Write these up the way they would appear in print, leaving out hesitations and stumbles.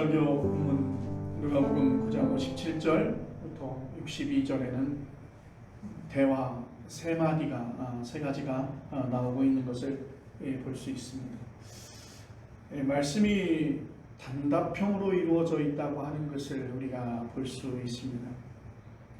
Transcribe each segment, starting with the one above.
설교 본문 누가복음 9장 57절부터 62절에는 대화 세 가지가 나오고 있는 것을 볼 수 있습니다. 말씀이 단답형으로 이루어져 있다고 하는 것을 우리가 볼 수 있습니다.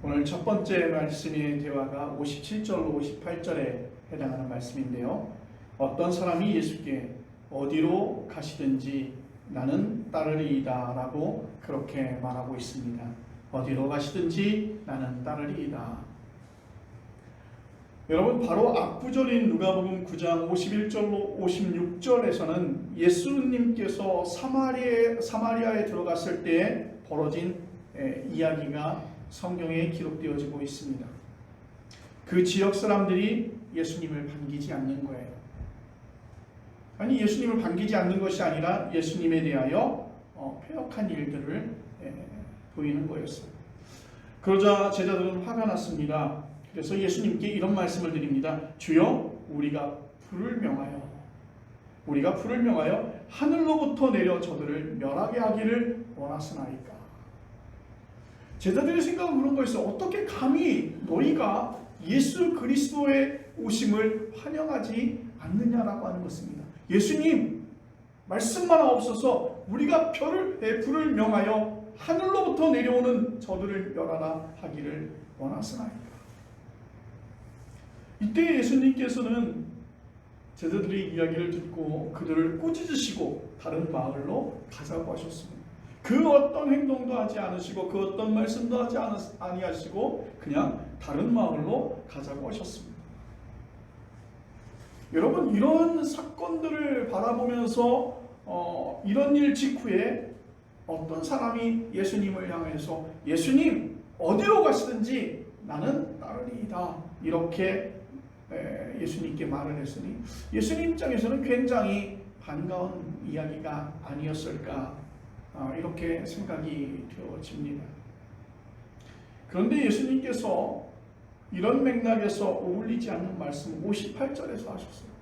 오늘 첫 번째 말씀의 대화가 57절로 58절에 해당하는 말씀인데요. 어떤 사람이 예수께 어디로 가시든지 나는 따르리이다 라고 그렇게 말하고 있습니다. 어디로 가시든지 나는 따르리이다. 여러분, 바로 앞구절인 누가복음 9장 51절로 56절에서는 예수님께서 사마리아에 들어갔을 때 벌어진 이야기가 성경에 기록되어지고 있습니다. 그 지역 사람들이 예수님을 반기지 않는 거예요. 아니, 예수님을 반기지 않는 것이 아니라 예수님에 대하여 패역한 일들을 보이는 거였어요. 그러자 제자들은 화가 났습니다. 그래서 예수님께 이런 말씀을 드립니다. 주여, 우리가 불을 명하여 하늘로부터 내려 저들을 멸하게 하기를 원하시나이까. 제자들의 생각은 그런 거였어요. 어떻게 감히 너희가 예수 그리스도의 오심을 환영하지 않느냐라고 하는 것입니다. 예수님 말씀만 없어서 우리가 불을 명하여 하늘로부터 내려오는 저들을 멸하라 하기를 원하시나이까. 이때 예수님께서는 제자들의 이야기를 듣고 그들을 꾸짖으시고 다른 마을로 가자고 하셨습니다. 그 어떤 행동도 하지 않으시고 그 어떤 말씀도 하지 아니하시고 그냥 다른 마을로 가자고 하셨습니다. 여러분, 이런 사건들을 바라보면서 이런 일 직후에 어떤 사람이 예수님을 향해서 예수님 어디로 가시든지 나는 따르리이다 이렇게 예수님께 말을 했으니 예수님 입장에서는 굉장히 반가운 이야기가 아니었을까 이렇게 생각이 되어집니다. 그런데 예수님께서 이런 맥락에서 어울리지 않는 말씀 58절에서 하셨어요.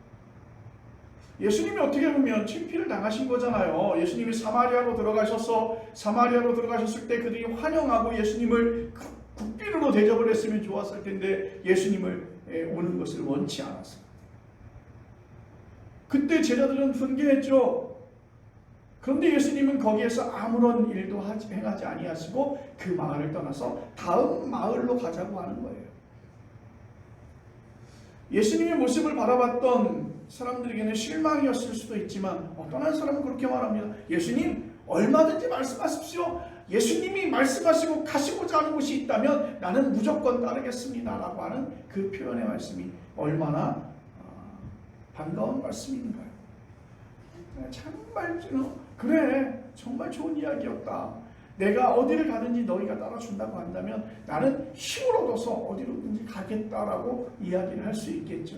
예수님이 어떻게 보면 침피를 당하신 거잖아요. 예수님이 사마리아로 들어가셨을 때 그들이 환영하고 예수님을 국빈으로 대접을 했으면 좋았을 텐데 예수님을 오는 것을 원치 않았어요. 그때 제자들은 분개했죠. 그런데 예수님은 거기에서 아무런 일도 행하지 아니하시고 그 마을을 떠나서 다음 마을로 가자고 하는 거예요. 예수님의 모습을 바라봤던 사람들에게는 실망이었을 수도 있지만 어떤 한 사람은 그렇게 말합니다. 예수님 얼마든지 말씀하십시오. 예수님이 말씀하시고 가시고자 하는 곳이 있다면 나는 무조건 따르겠습니다 라고 하는 그 표현의 말씀이 얼마나 반가운 말씀인가요? 정말 그래, 정말 좋은 이야기였다. 내가 어디를 가든지 너희가 따라준다고 한다면 나는 힘을 얻어서 어디로든지 가겠다라고 이야기를 할 수 있겠죠.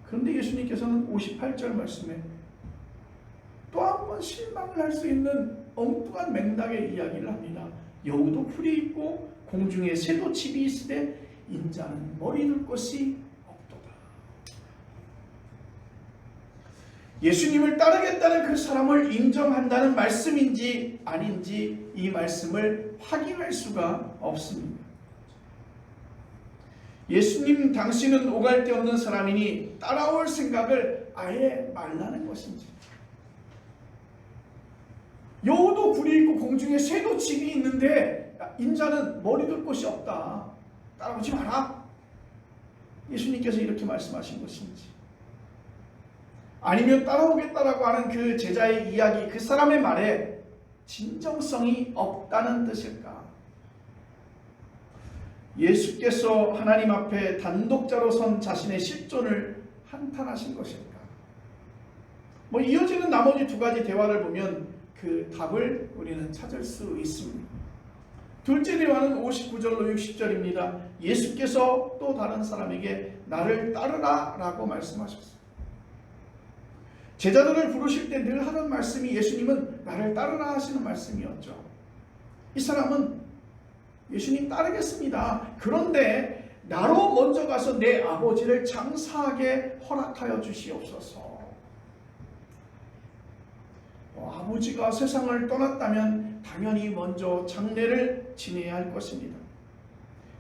그런데 예수님께서는 58절 말씀에 또 한 번 실망을 할 수 있는 엉뚱한 맥락의 이야기를 합니다. 여우도 풀이 있고 공중에 새도 집이 있으되 인자는 머리 둘 곳이 없도다. 예수님을 따르겠다는 그 사람을 인정한다는 말씀인지 아닌지 이 말씀을 확인할 수가 없습니다. 예수님 당신은 오갈 데 없는 사람이니 따라올 생각을 아예 말라는 것인지, 여우도 굴이 있고 공중에 새도 집이 있는데 인자는 머리 둘 곳이 없다, 따라오지 마라, 예수님께서 이렇게 말씀하신 것인지, 아니면 따라오겠다라고 하는 그 제자의 이야기, 그 사람의 말에 진정성이 없다는 뜻일까? 예수께서 하나님 앞에 단독자로 선 자신의 실존을 한탄하신 것일까? 이어지는 나머지 두 가지 대화를 보면 그 답을 우리는 찾을 수 있습니다. 둘째 대화는 59절로 60절입니다. 예수께서 또 다른 사람에게 나를 따르라 라고 말씀하셨어요. 제자들을 부르실 때 늘 하는 말씀이 예수님은 나를 따르라 하시는 말씀이었죠. 이 사람은 예수님 따르겠습니다. 그런데 나로 먼저 가서 내 아버지를 장사하게 허락하여 주시옵소서. 아버지가 세상을 떠났다면 당연히 먼저 장례를 지내야 할 것입니다.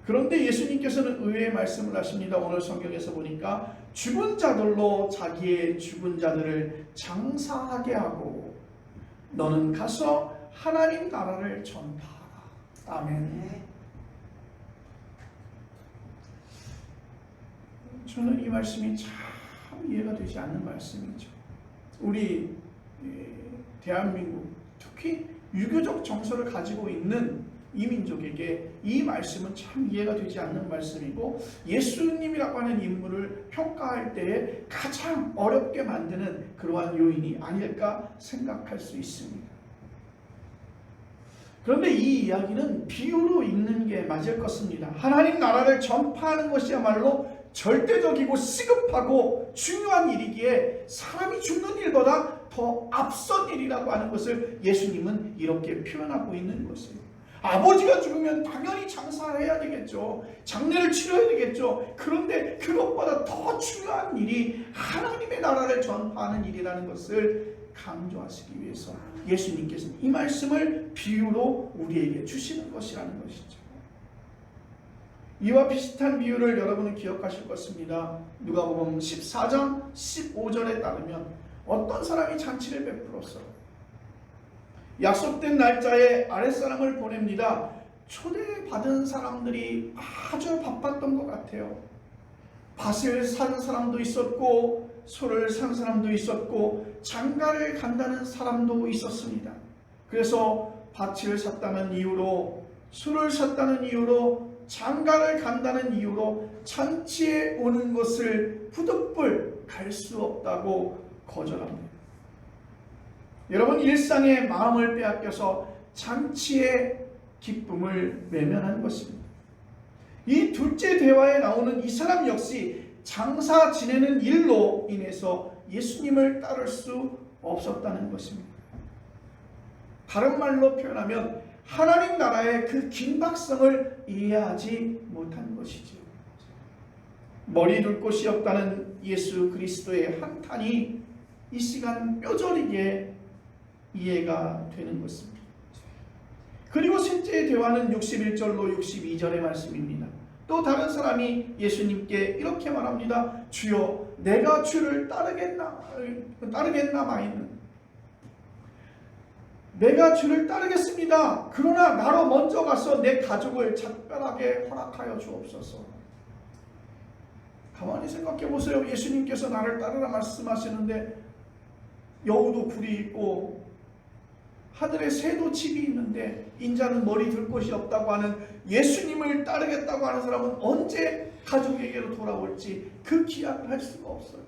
그런데 예수님께서는 의외의 말씀을 하십니다. 오늘 성경에서 보니까 죽은 자들로 자기의 죽은 자들을 장사하게 하고 너는 가서 하나님 나라를 전파하라. 아멘. 저는 이 말씀이 참 이해가 되지 않는 말씀이죠. 우리 대한민국, 특히 유교적 정서를 가지고 있는 이 민족에게 이 말씀은 참 이해가 되지 않는 말씀이고, 예수님이라고 하는 인물을 평가할 때에 가장 어렵게 만드는 그러한 요인이 아닐까 생각할 수 있습니다. 그런데 이 이야기는 비유로 읽는 게 맞을 것입니다. 하나님 나라를 전파하는 것이야말로 절대적이고 시급하고 중요한 일이기에 사람이 죽는 일보다 더 앞선 일이라고 하는 것을 예수님은 이렇게 표현하고 있는 것이에요. 아버지가 죽으면 당연히 장사해야 되겠죠. 장례를 치러야 되겠죠. 그런데 그것보다 더 중요한 일이 하나님의 나라를 전파하는 일이라는 것을 강조하시기 위해서 예수님께서는 이 말씀을 비유로 우리에게 주시는 것이라는 것이죠. 이와 비슷한 비유를 여러분은 기억하실 것입니다. 누가복음 14장 15절에 따르면 어떤 사람이 잔치를 베풀었어요. 약속된 날짜에 아랫사람을 보냅니다. 초대받은 사람들이 아주 바빴던 것 같아요. 밭을 산 사람도 있었고 소를 산 사람도 있었고 장가를 간다는 사람도 있었습니다. 그래서 밭을 샀다는 이유로, 소를 샀다는 이유로, 장가를 간다는 이유로 잔치에 오는 것을 부득불 갈 수 없다고 거절합니다. 여러분, 일상의 마음을 빼앗겨서 잔치의 기쁨을 외면한 것입니다. 이 둘째 대화에 나오는 이 사람 역시 장사 지내는 일로 인해서 예수님을 따를 수 없었다는 것입니다. 다른 말로 표현하면 하나님 나라의 그 긴박성을 이해하지 못한 것이지요. 머리 둘 곳이 없다는 예수 그리스도의 한탄이 이 시간 뼈저리게 이해가 되는 것입니다. 그리고 셋째 대화는 61절로 62절의 말씀입니다. 또 다른 사람이 예수님께 이렇게 말합니다. 주여, 내가 주를 따르겠나 마이는. 내가 주를 따르겠습니다. 그러나 나로 먼저 가서 내 가족을 작별하게 허락하여 주옵소서. 가만히 생각해 보세요. 예수님께서 나를 따르라 말씀하시는데 여우도 굴이 있고 하늘에 새도 집이 있는데 인자는 머리 둘 곳이 없다고 하는 예수님을 따르겠다고 하는 사람은 언제 가족에게로 돌아올지 그 기약을 할 수가 없어요.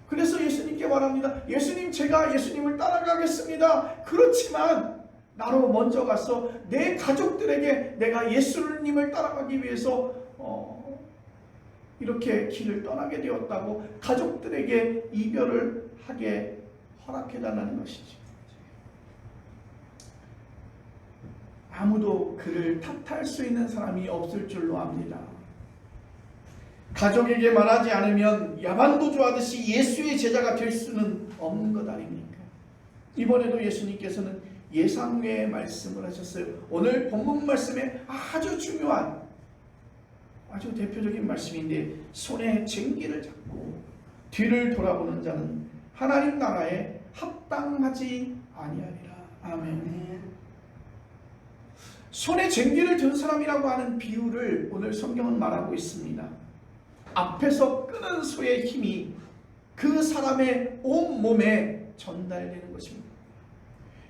그래서 예수님께 말합니다. 예수님, 제가 예수님을 따라가겠습니다. 그렇지만 나로 먼저 가서 내 가족들에게 내가 예수님을 따라가기 위해서 이렇게 길을 떠나게 되었다고 가족들에게 이별을 하게 허락해달라는 것이죠. 아무도 그를 탓할 수 있는 사람이 없을 줄로 압니다. 가족에게 말하지 않으면 야반도주하듯이 예수의 제자가 될 수는 없는 것 아닙니까? 이번에도 예수님께서는 예상외의 말씀을 하셨어요. 오늘 본문 말씀에 아주 중요한, 아주 대표적인 말씀인데, 손에 쟁기를 잡고 뒤를 돌아보는 자는 하나님 나라에 합당하지 아니하리라. 아멘. 손에 쟁기를 든 사람이라고 하는 비유를 오늘 성경은 말하고 있습니다. 앞에서 끄는 소의 힘이 그 사람의 온 몸에 전달되는 것입니다.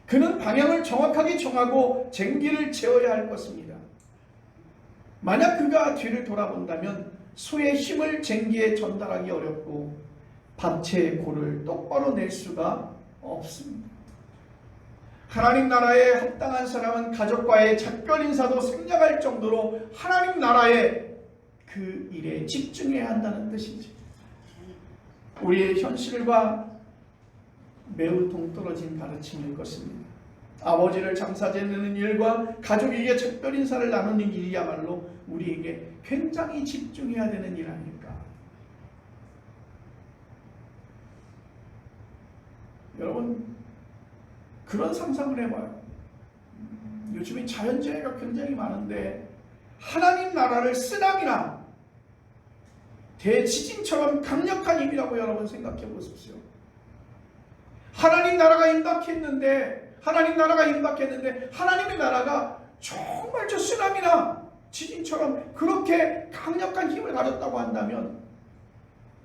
그는 방향을 정확하게 정하고 쟁기를 채워야 할 것입니다. 만약 그가 뒤를 돌아본다면 소의 힘을 쟁기에 전달하기 어렵고 밭의 골을 똑바로 낼 수가 없습니다. 하나님 나라에 합당한 사람은 가족과의 작별 인사도 생략할 정도로 하나님 나라의 그 일에 집중해야 한다는 뜻이죠. 우리의 현실과 매우 동떨어진 가르침일 것입니다. 아버지를 장사 지내는 일과 가족에게 작별 인사를 나누는 일이야말로 우리에게 굉장히 집중해야 되는 일 아닐까. 여러분, 그런 상상을 해봐요. 요즘에 자연재해가 굉장히 많은데 하나님 나라를 쓰나미나 대지진처럼 강력한 힘이라고 여러분 생각해 보십시오. 하나님 나라가 임박했는데 하나님의 나라가 정말 저 쓰나미나 지진처럼 그렇게 강력한 힘을 가졌다고 한다면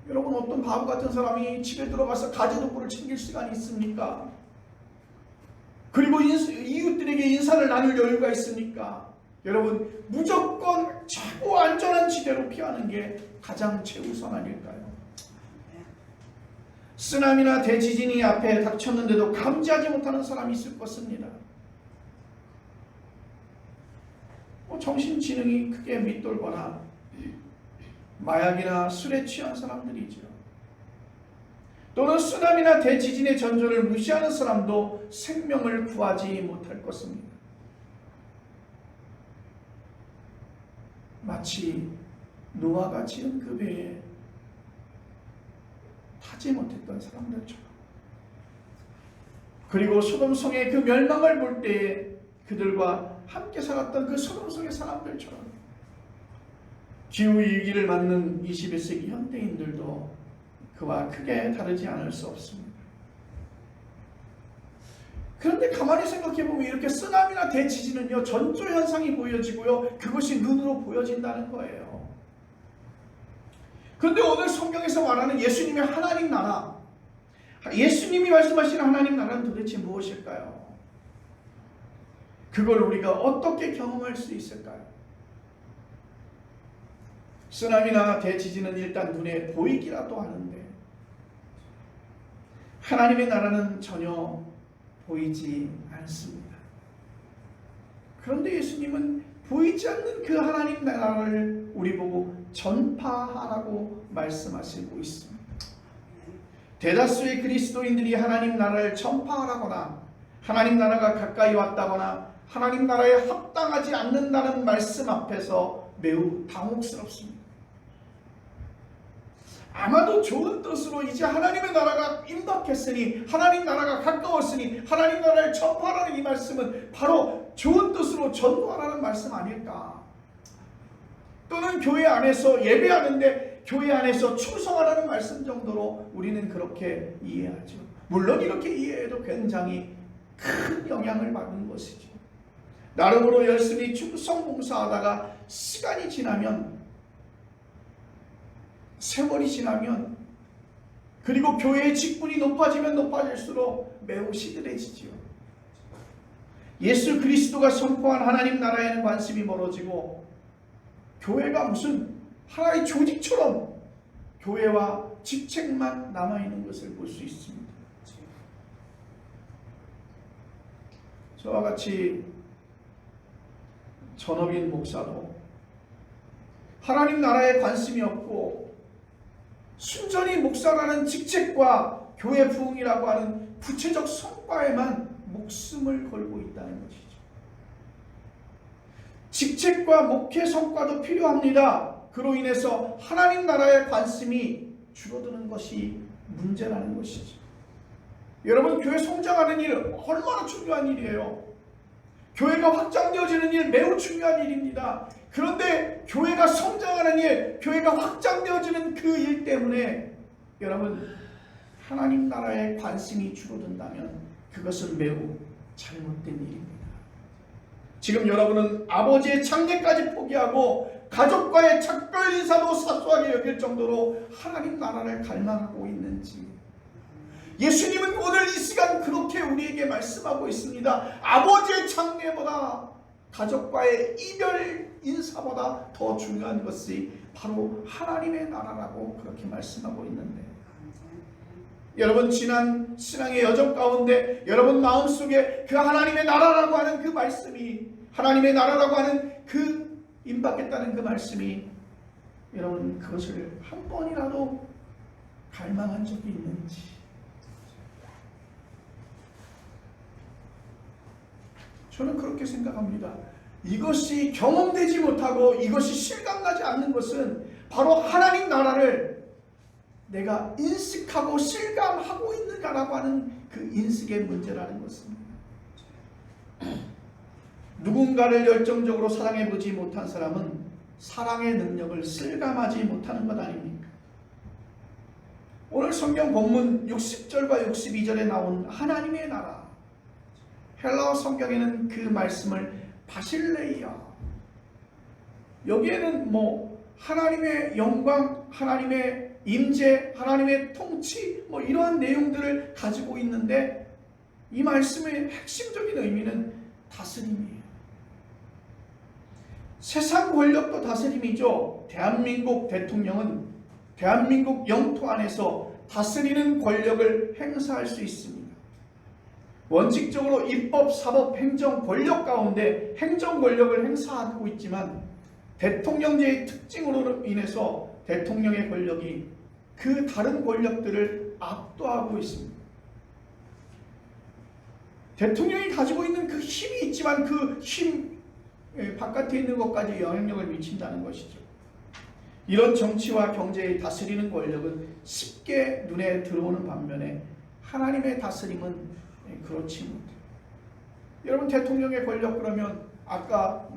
여러분, 어떤 바보 같은 사람이 집에 들어가서 가재도구를 챙길 시간이 있습니까? 그리고 이웃들에게 인사를 나눌 여유가 있습니까? 여러분, 무조건 최고 안전한 지대로 피하는 게 가장 최우선 아닐까요? 쓰나미나 대지진이 앞에 닥쳤는데도 감지하지 못하는 사람이 있을 것입니다. 정신지능이 크게 밑돌거나 마약이나 술에 취한 사람들이죠. 또는 쓰나미나 대지진의 전조를 무시하는 사람도 생명을 구하지 못할 것입니다. 마치 노아가 지은 그 배에 타지 못했던 사람들처럼, 그리고 소돔성의 그 멸망을 볼 때에 그들과 함께 살았던 그 소돔성의 사람들처럼 기후위기를 맞는 21세기 현대인들도 그와 크게 다르지 않을 수 없습니다. 그런데 가만히 생각해보면 이렇게 쓰나미나 대지진은요, 전조현상이 보여지고요, 그것이 눈으로 보여진다는 거예요. 그런데 오늘 성경에서 말하는 예수님의 하나님 나라, 예수님이 말씀하시는 하나님 나라는 도대체 무엇일까요? 그걸 우리가 어떻게 경험할 수 있을까요? 쓰나미나 대지진은 일단 눈에 보이기라도 하는데 하나님의 나라는 전혀 보이지 않습니다. 그런데 예수님은 보이지 않는 그 하나님 나라를 우리 보고 전파하라고 말씀하시고 있습니다. 대다수의 그리스도인들이 하나님 나라를 전파하라거나 하나님 나라가 가까이 왔다거나 하나님 나라에 합당하지 않는다는 말씀 앞에서 매우 당혹스럽습니다. 아마도 좋은 뜻으로 이제 하나님의 나라가 임박했으니, 하나님 나라가 가까웠으니 하나님 나라를 전파하라는 이 말씀은 바로 좋은 뜻으로 전도하라는 말씀 아닐까? 또는 교회 안에서 예배하는데 교회 안에서 충성하라는 말씀 정도로 우리는 그렇게 이해하죠. 물론 이렇게 이해해도 굉장히 큰 영향을 받는 것이죠. 나름으로 열심히 충성 봉사하다가 시간이 지나면, 세월이 지나면, 그리고 교회의 직분이 높아지면 높아질수록 매우 시들해지지요. 예수 그리스도가 선포한 하나님 나라에는 관심이 멀어지고 교회가 무슨 하나의 조직처럼 교회와 직책만 남아있는 것을 볼 수 있습니다. 저와 같이 전업인 목사도 하나님 나라에 관심이 없고 순전히 목사라는 직책과 교회 부흥이라고 하는 구체적 성과에만 목숨을 걸고 있다는 것이죠. 직책과 목회 성과도 필요합니다. 그로 인해서 하나님 나라의 관심이 줄어드는 것이 문제라는 것이죠. 여러분, 교회 성장하는 일 얼마나 중요한 일이에요. 교회가 확장되어지는 일 매우 중요한 일입니다. 그런데 교회가 성장하는 일, 교회가 확장되어지는 그 일 때문에 여러분, 하나님 나라의 관심이 줄어든다면 그것은 매우 잘못된 일입니다. 지금 여러분은 아버지의 창례까지 포기하고 가족과의 작별 인사도 사소하게 여길 정도로 하나님 나라를 갈망하고 있는지, 예수님은 오늘 이 시간 그렇게 우리에게 말씀하고 있습니다. 아버지의 창례보다 가족과의 이별 인사보다 더 중요한 것이 바로 하나님의 나라라고 그렇게 말씀하고 있는데, 여러분, 지난 신앙의 여정 가운데 여러분 마음속에 그 하나님의 나라라고 하는 그 말씀이, 하나님의 나라라고 하는 그 임박했다는 그 말씀이, 여러분 그것을 한 번이라도 갈망한 적이 있는지. 저는 그렇게 생각합니다. 이것이 경험되지 못하고 이것이 실감나지 않는 것은 바로 하나님 나라를 내가 인식하고 실감하고 있는가라고 하는 그 인식의 문제라는 것입니다. 누군가를 열정적으로 사랑해보지 못한 사람은 사랑의 능력을 실감하지 못하는 것 아닙니까? 오늘 성경 본문 60절과 62절에 나온 하나님의 나라, 헬라어 성경에는 그 말씀을 바실레이아, 여기에는 하나님의 영광, 하나님의 임재, 하나님의 통치 이러한 내용들을 가지고 있는데, 이 말씀의 핵심적인 의미는 다스림이에요. 세상 권력도 다스림이죠. 대한민국 대통령은 대한민국 영토 안에서 다스리는 권력을 행사할 수 있습니다. 원칙적으로 입법, 사법, 행정 권력 가운데 행정 권력을 행사하고 있지만, 대통령제의 특징으로 인해서 대통령의 권력이 그 다른 권력들을 압도하고 있습니다. 대통령이 가지고 있는 그 힘이 있지만 그 힘 바깥에 있는 것까지 영향력을 미친다는 것이죠. 이런 정치와 경제의 다스리는 권력은 쉽게 눈에 들어오는 반면에 하나님의 다스림은 그렇지 못해요. 여러분, 대통령의 권력 그러면 아까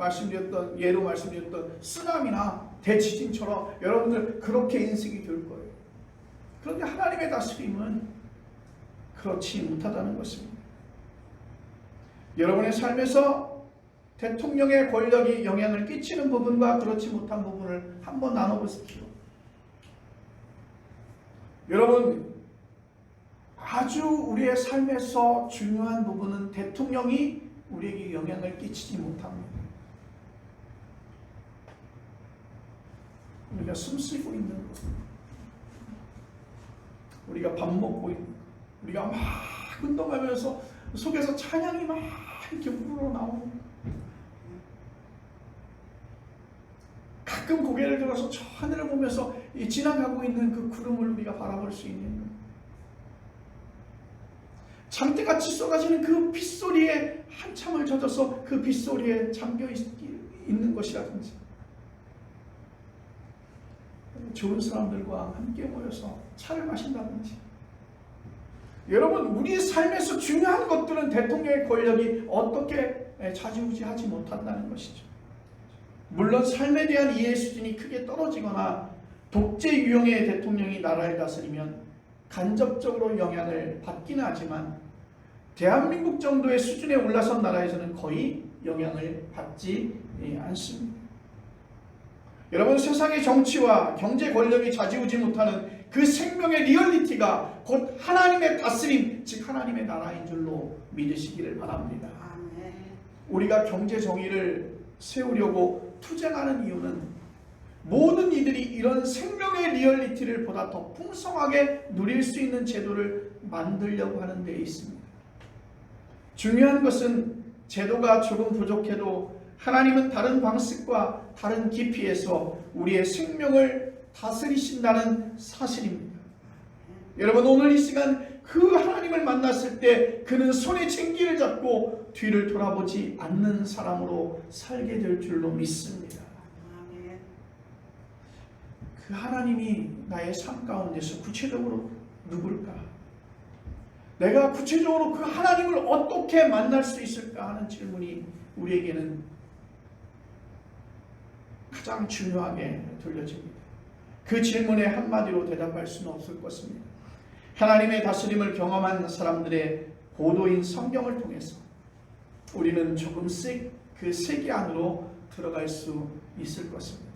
예로 말씀드렸던 쓰나미나 대지진처럼 여러분들 그렇게 인식이 될 거예요. 그런데 하나님의 다스림은 그렇지 못하다는 것입니다. 여러분의 삶에서 대통령의 권력이 영향을 끼치는 부분과 그렇지 못한 부분을 한번 나눠보십시오. 여러분, 아주 우리의 삶에서 중요한 부분은 대통령이 우리에게 영향을 끼치지 못합니다. 우리가 숨쉬고 있는 것, 우리가 밥 먹고 있는 것, 우리가 막 운동하면서 속에서 찬양이 막 이렇게 우러나오는 것, 가끔 고개를 들어서 저 하늘을 보면서 지나가고 있는 그 구름을 우리가 바라볼 수 있는, 장대같이 쏟아지는 그 빗소리에 한참을 젖어서 그 빗소리에 잠겨 있는 것이라든지, 좋은 사람들과 함께 모여서 차를 마신다든지. 여러분, 우리 삶에서 중요한 것들은 대통령의 권력이 어떻게 좌지우지하지 못한다는 것이죠. 물론 삶에 대한 이해 수준이 크게 떨어지거나 독재 유형의 대통령이 나라를 다스리면 간접적으로 영향을 받기는 하지만, 대한민국 정도의 수준에 올라선 나라에서는 거의 영향을 받지 않습니다. 여러분, 세상의 정치와 경제 권력이 좌지우지 못하는 그 생명의 리얼리티가 곧 하나님의 다스림, 즉 하나님의 나라인 줄로 믿으시기를 바랍니다. 우리가 경제 정의를 세우려고 투쟁하는 이유는 모든 이들이 이런 생명의 리얼리티를 보다 더 풍성하게 누릴 수 있는 제도를 만들려고 하는 데 있습니다. 중요한 것은 제도가 조금 부족해도 하나님은 다른 방식과 다른 깊이에서 우리의 생명을 다스리신다는 사실입니다. 여러분, 오늘 이 시간 그 하나님을 만났을 때 그는 손에 쟁기를 잡고 뒤를 돌아보지 않는 사람으로 살게 될 줄로 믿습니다. 그 하나님이 나의 삶 가운데서 구체적으로 누굴까? 내가 구체적으로 그 하나님을 어떻게 만날 수 있을까 하는 질문이 우리에게는 가장 중요하게 들려집니다. 그 질문에 한마디로 대답할 수는 없을 것입니다. 하나님의 다스림을 경험한 사람들의 보도인 성경을 통해서 우리는 조금씩 그 세계 안으로 들어갈 수 있을 것입니다.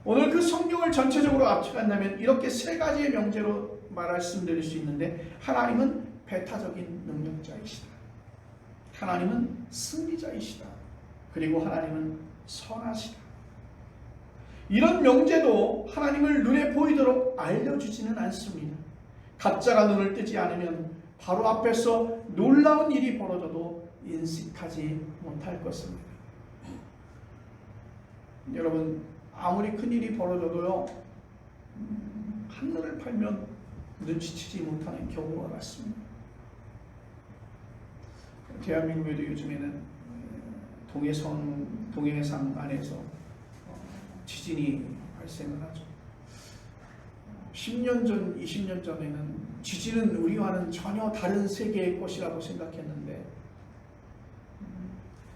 오늘 그 성경을 전체적으로 압축한다면 이렇게 세 가지의 명제로 말씀드릴 수 있는데, 하나님은 배타적인 능력자이시다, 하나님은 승리자이시다, 그리고 하나님은 선하시다. 이런 명제도 하나님을 눈에 보이도록 알려주지는 않습니다. 가짜가 눈을 뜨지 않으면 바로 앞에서 놀라운 일이 벌어져도 인식하지 못할 것입니다. 여러분, 아무리 큰 일이 벌어져도요, 한눈을 팔면 눈치채지 못하는 경우가 많습니다. 대한민국에도 요즘에는 동해상 안에서 지진이 발생을 하죠. 10년 전, 20년 전에는 지진은 우리와는 전혀 다른 세계의 것이라고 생각했는데,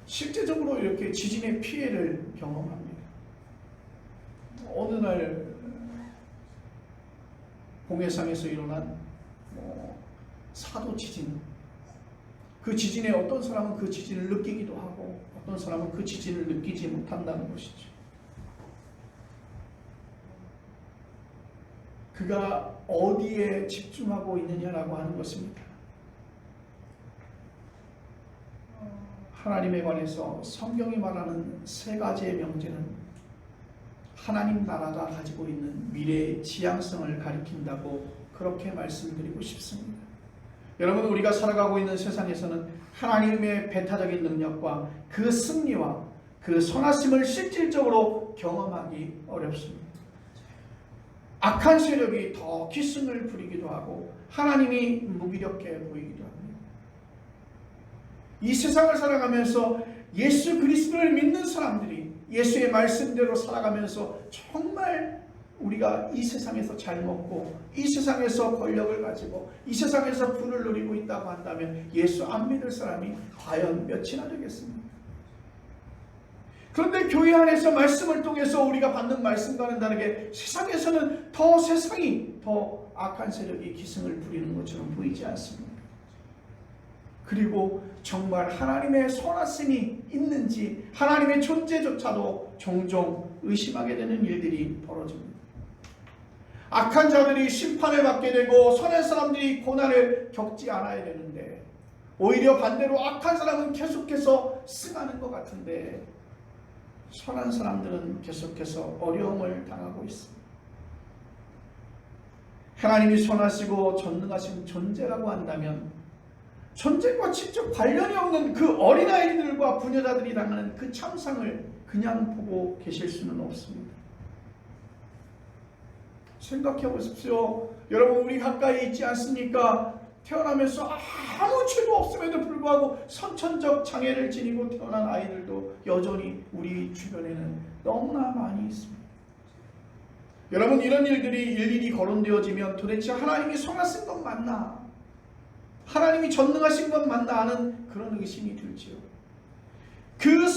실제적으로 이렇게 지진의 피해를 경험합니다. 어느 날 공해상에서 일어난 사도 지진, 그 지진에 어떤 사람은 그 지진을 느끼기도 하고 어떤 사람은 그 지진을 느끼지 못한다는 것이죠. 그가 어디에 집중하고 있느냐라고 하는 것입니다. 하나님에 관해서 성경이 말하는 세 가지의 명제는 하나님 나라가 가지고 있는 미래의 지향성을 가리킨다고 그렇게 말씀드리고 싶습니다. 여러분, 우리가 살아가고 있는 세상에서는 하나님의 배타적인 능력과 그 승리와 그 선하심을 실질적으로 경험하기 어렵습니다. 악한 세력이 더 기승을 부리기도 하고 하나님이 무기력해 보이기도 합니다. 이 세상을 살아가면서 예수 그리스도를 믿는 사람들이 예수의 말씀대로 살아가면서 정말 우리가 이 세상에서 잘 먹고 이 세상에서 권력을 가지고 이 세상에서 부를 누리고 있다고 한다면 예수 안 믿을 사람이 과연 몇이나 되겠습니까? 그런데 교회 안에서 말씀을 통해서 우리가 받는 말씀과는 다르게 세상에서는 세상이 더 악한 세력이 기승을 부리는 것처럼 보이지 않습니까? 그리고 정말 하나님의 선하심이 있는지 하나님의 존재조차도 종종 의심하게 되는 일들이 벌어집니다. 악한 자들이 심판을 받게 되고 선한 사람들이 고난을 겪지 않아야 되는데 오히려 반대로 악한 사람은 계속해서 승하는 것 같은데 선한 사람들은 계속해서 어려움을 당하고 있습니다. 하나님이 선하시고 전능하신 존재라고 한다면 전쟁과 직접 관련이 없는 그 어린아이들과 부녀자들이 당하는 그 참상을 그냥 보고 계실 수는 없습니다. 생각해 보십시오. 여러분, 우리 가까이 있지 않습니까? 태어나면서 아무 죄도 없음에도 불구하고 선천적 장애를 지니고 태어난 아이들도 여전히 우리 주변에는 너무나 많이 있습니다. 여러분, 이런 일들이 일일이 거론되어지면 도대체 하나님이 선하신 것 맞나? 하나님이 전능하신 것 맞나 하는 그런 의심이 들지요. 그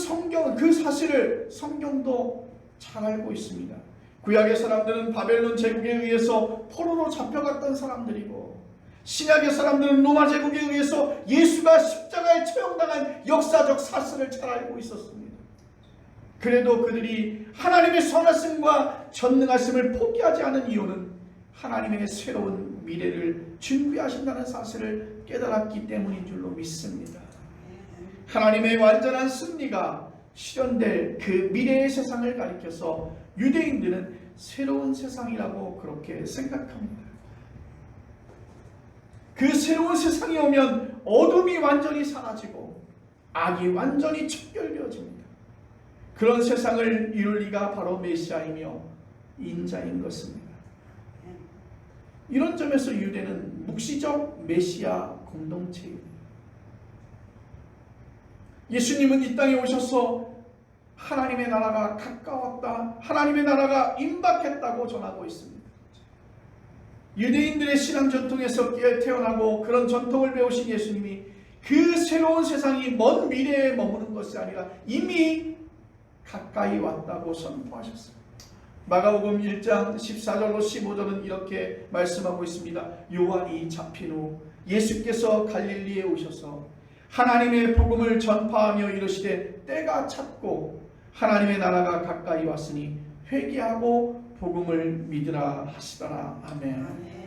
사실을 성경도 잘 알고 있습니다. 구약의 사람들은 바벨론 제국에 의해서 포로로 잡혀갔던 사람들이고 신약의 사람들은 로마 제국에 의해서 예수가 십자가에 처형당한 역사적 사실을 잘 알고 있었습니다. 그래도 그들이 하나님의 선하심과 전능하심을 포기하지 않은 이유는 하나님의 새로운 미래를 준비하신다는 사실을 깨달았기 때문인 줄로 믿습니다. 하나님의 완전한 승리가 실현될 그 미래의 세상을 가리켜서 유대인들은 새로운 세상이라고 그렇게 생각합니다. 그 새로운 세상이 오면 어둠이 완전히 사라지고 악이 완전히 척결되어집니다. 그런 세상을 이룰 이가 바로 메시아이며 인자인 것입니다. 이런 점에서 유대는 묵시적 메시아 공동체입니다. 예수님은 이 땅에 오셔서 하나님의 나라가 가까웠다, 하나님의 나라가 임박했다고 전하고 있습니다. 유대인들의 신앙 전통에서 태어나고 그런 전통을 배우신 예수님이 그 새로운 세상이 먼 미래에 머무는 것이 아니라 이미 가까이 왔다고 선포하셨습니다. 마가복음 1장 14절로 15절은 이렇게 말씀하고 있습니다. 요한이 잡힌 후 예수께서 갈릴리에 오셔서 하나님의 복음을 전파하며 이르시되 때가 찼고 하나님의 나라가 가까이 왔으니 회개하고 복음을 믿으라 하시더라. 아멘.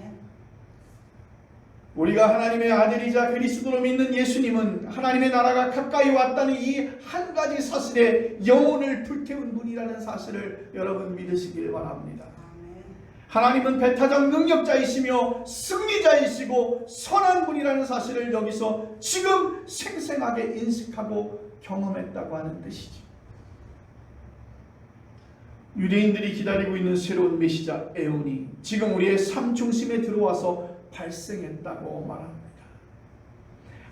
우리가 하나님의 아들이자 그리스도로 믿는 예수님은 하나님의 나라가 가까이 왔다는 이 한 가지 사실에 영혼을 불태운 분이라는 사실을 여러분 믿으시길 바랍니다. 하나님은 배타적 능력자이시며 승리자이시고 선한 분이라는 사실을 여기서 지금 생생하게 인식하고 경험했다고 하는 뜻이죠. 유대인들이 기다리고 있는 새로운 메시자 에온이 지금 우리의 삶 중심에 들어와서 발생했다고 말합니다.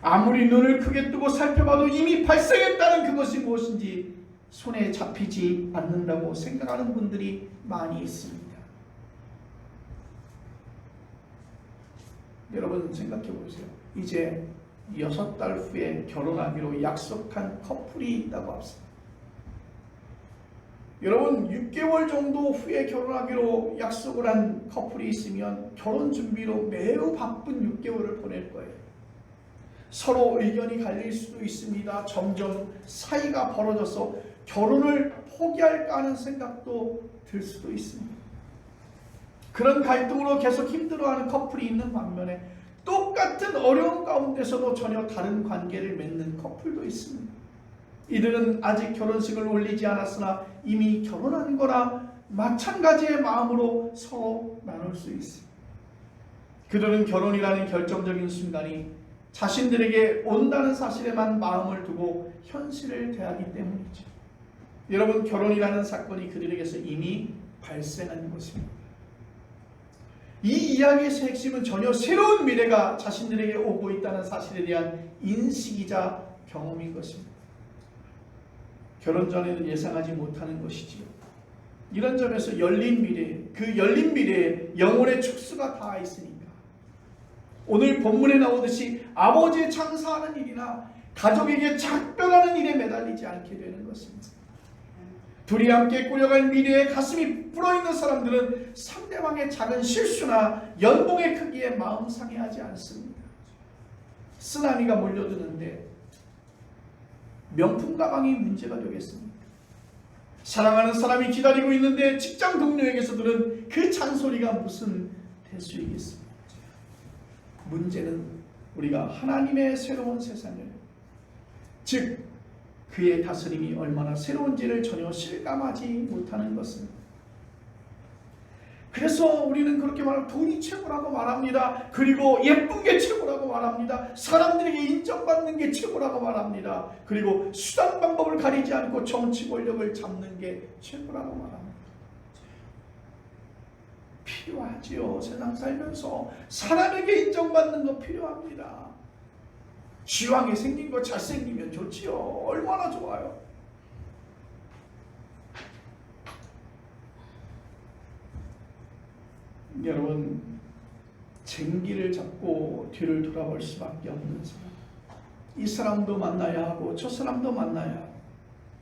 아무리 눈을 크게 뜨고 살펴봐도 이미 발생했다는 그것이 무엇인지 손에 잡히지 않는다고 생각하는 분들이 많이 있습니다. 여러분 생각해 보세요. 이제 6달 후에 결혼하기로 약속한 커플이 있다고 합니다. 여러분 6개월 정도 후에 결혼하기로 약속을 한 커플이 있으면 결혼 준비로 매우 바쁜 6개월을 보낼 거예요. 서로 의견이 갈릴 수도 있습니다. 점점 사이가 벌어져서 결혼을 포기할까 하는 생각도 들 수도 있습니다. 그런 갈등으로 계속 힘들어하는 커플이 있는 반면에 똑같은 어려운 가운데서도 전혀 다른 관계를 맺는 커플도 있습니다. 이들은 아직 결혼식을 올리지 않았으나 이미 결혼한 거나 마찬가지의 마음으로 서로 나눌 수 있습니다. 그들은 결혼이라는 결정적인 순간이 자신들에게 온다는 사실에만 마음을 두고 현실을 대하기 때문이죠. 여러분, 결혼이라는 사건이 그들에게서 이미 발생한 것입니다. 이 이야기의 핵심은 전혀 새로운 미래가 자신들에게 오고 있다는 사실에 대한 인식이자 경험인 것입니다. 결혼 전에는 예상하지 못하는 것이지요. 이런 점에서 열린 미래, 그 열린 미래에 영혼의 축수가 닿아 있으니까 오늘 본문에 나오듯이 아버지의 장사하는 일이나 가족에게 작별하는 일에 매달리지 않게 되는 것입니다. 둘이 함께 꾸려갈 미래에 가슴이 불어있는 사람들은 상대방의 작은 실수나 연봉의 크기에 마음 상해하지 않습니다. 쓰나미가 몰려드는데 명품 가방이 문제가 되겠습니까? 사랑하는 사람이 기다리고 있는데 직장 동료에게서 들은 그 잔소리가 무슨 대수이겠습니까? 문제는 우리가 하나님의 새로운 세상을, 즉 그의 다스림이 얼마나 새로운지를 전혀 실감하지 못하는 것입니다. 그래서 우리는 그렇게 말하면 돈이 최고라고 말합니다. 그리고 예쁜 게 최고라고 말합니다. 사람들에게 인정받는 게 최고라고 말합니다. 그리고 수단 방법을 가리지 않고 정치 권력을 잡는 게 최고라고 말합니다. 필요하지요. 세상 살면서 사람에게 인정받는 거 필요합니다. 지왕이 생긴 거 잘생기면 좋지요. 얼마나 좋아요. 여러분, 쟁기를 잡고 뒤를 돌아볼 수밖에 없는 사람. 이 사람도 만나야 하고 저 사람도 만나야 하고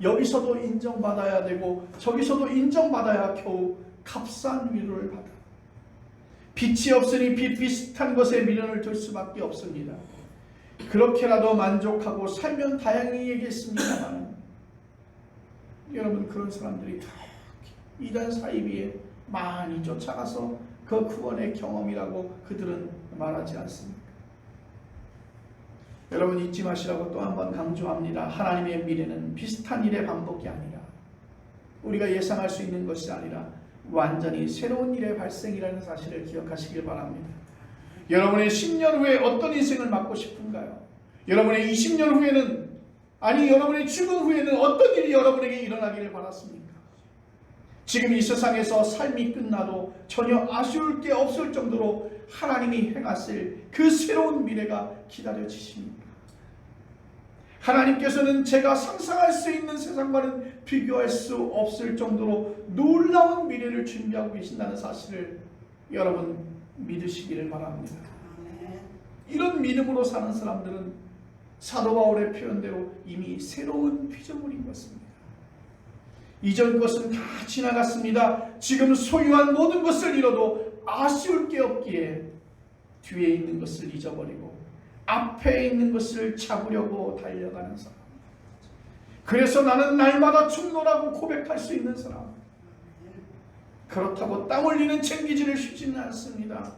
여기서도 인정받아야 되고 저기서도 인정받아야 겨우 값싼 위로를 받아. 빛이 없으니 빛 비슷한 것에 미련을 둘 수밖에 없습니다. 그렇게라도 만족하고 살면 다행이겠습니다만 여러분, 그런 사람들이 다 이단 사이비에 많이 쫓아가서 그 구원의 경험이라고 그들은 말하지 않습니까? 여러분, 잊지 마시라고 또 한 번 강조합니다. 하나님의 미래는 비슷한 일의 반복이 아니라 우리가 예상할 수 있는 것이 아니라 완전히 새로운 일의 발생이라는 사실을 기억하시길 바랍니다. 여러분의 10년 후에 어떤 인생을 맞고 싶은가요? 여러분의 20년 후에는, 아니 여러분의 죽음 후에는 어떤 일이 여러분에게 일어나기를 바랐습니까? 지금 이 세상에서 삶이 끝나도 전혀 아쉬울 게 없을 정도로 하나님이 행하실 그 새로운 미래가 기다려지십니다. 하나님께서는 제가 상상할 수 있는 세상과는 비교할 수 없을 정도로 놀라운 미래를 준비하고 계신다는 사실을 여러분 믿으시기를 바랍니다. 이런 믿음으로 사는 사람들은 사도 바울의 표현대로 이미 새로운 피조물인 것입니다. 이전 것은 다 지나갔습니다. 지금 소유한 모든 것을 잃어도 아쉬울 게 없기에 뒤에 있는 것을 잊어버리고 앞에 있는 것을 잡으려고 달려가는 사람. 그래서 나는 날마다 충노라고 고백할 수 있는 사람. 그렇다고 땀 흘리는 챙기지를 쉬지는 않습니다.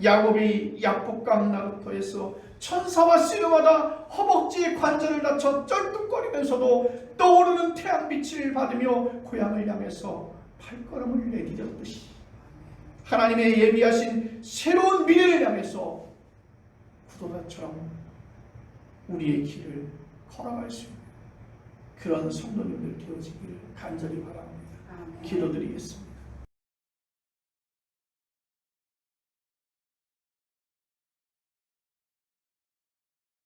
야곱이 약복강 나루터에서 천사와 씨름하다 허벅지에 관절을 다쳐 쩔뚝거리면서도 떠오르는 태양빛을 받으며 고향을 향해서 발걸음을 내디뎠듯이 하나님의 예비하신 새로운 미래를 향해서 구도다처럼 우리의 길을 걸어갈 수 있는 그런 성도님들 되어지기를 간절히 바랍니다. 기도드리겠습니다.